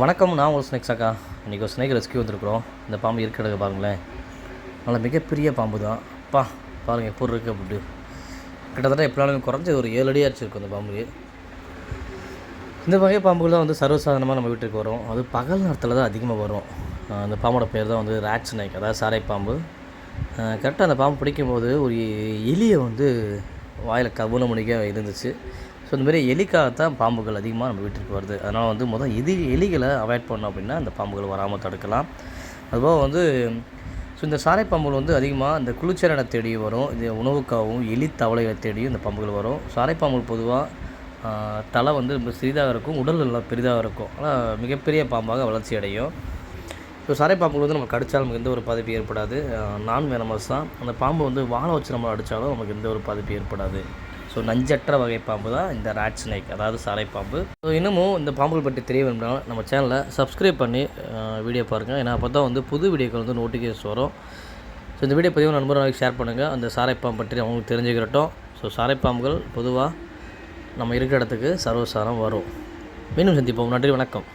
வணக்கம். நான் ஒரு ஸ்னேக்ஸ் அக்கா. இன்றைக்கி ஒரு ஸ்னேக் ரெஸ்கியூ வந்திருக்கிறோம். இந்த பாம்பு இருக்கிறது பாருங்களேன், நல்லா மிகப்பெரிய பாம்பு தான். பாருங்கள் எப்படி இருக்குது அப்படி. கிட்டத்தட்ட எப்படினாலும் குறைஞ்ச ஒரு 7 அடி ஆச்சு அந்த பாம்பு. இந்த வகை பாம்புகள் தான் வந்து சர்வசாதாரணமாக நம்ம வீட்டுக்கு வரும். அது பகல் நேரத்தில் தான் அதிகமாக வரும். அந்த பாம்போட பேர் தான் வந்து ராட் ஸ்னேக், அதாவது சாரை பாம்பு. கரெக்டாக அந்த பாம்பு பிடிக்கும்போது ஒரு எலியை வந்து வாயில் கவுன மணிக்க இருந்துச்சு. ஸோ இந்தமாரி எலிக்காகத்தான் பாம்புகள் அதிகமாக நம்ம வீட்டுக்கு வருது. அதனால் வந்து எலிகளை அவாய்ட் பண்ணோம் அப்படின்னா அந்த பாம்புகள் வராமல் தடுக்கலாம். அதுபோக வந்து இந்த சாரை பாம்புகள் வந்து அதிகமாக இந்த குளிர்ச்சியான தேடி வரும். இது உணவுக்காகவும் எலி தவளைகளை தேடியும் இந்த பாம்புகள் வரும். சாரை பாம்புகள் பொதுவாக தலை வந்து ரொம்ப சிறிதாக இருக்கும், உடல் நல்லா பெரிதாக இருக்கும். ஆனால் மிகப்பெரிய பாம்பாக வளர்ச்சி அடையும். இப்போ சாரை பாம்புகள் வந்து நம்ம கடித்தாலும் நமக்கு எந்த ஒரு பாதிப்பு ஏற்படாது. நான் வேனமஸ் தான். அந்த பாம்பு வந்து வாழை வச்சு நம்ம அடித்தாலும் நமக்கு எந்த ஒரு பாதிப்பு ஏற்படாது. ஸோ நஞ்சற்ற வகை பாம்பு தான் இந்த ராட் ஸ்னேக், அதாவது சாரை பாம்பு. ஸோ இன்னமும் இந்த பாம்புகள் பற்றி தெரிய வேணும்னா நம்ம சேனலை சப்ஸ்கிரைப் பண்ணி வீடியோ பாருங்கள். ஏன்னா அப்போ தான் வந்து புது வீடியோக்கள் வந்து நோட்டிஃபிகேஷன் வரும். ஸோ இந்த வீடியோ பதிவு நண்பர்களுக்கு ஷேர் பண்ணுங்கள். அந்த சாரை பாம்பு பற்றி அவங்களுக்கு தெரிஞ்சுக்கிறட்டும். ஸோ சாரை பாம்புகள் பொதுவாக நம்ம இருக்கிற இடத்துக்கு சர்வசாதாரணம் வரும். மீண்டும் சந்திப்போம். நன்றி, வணக்கம்.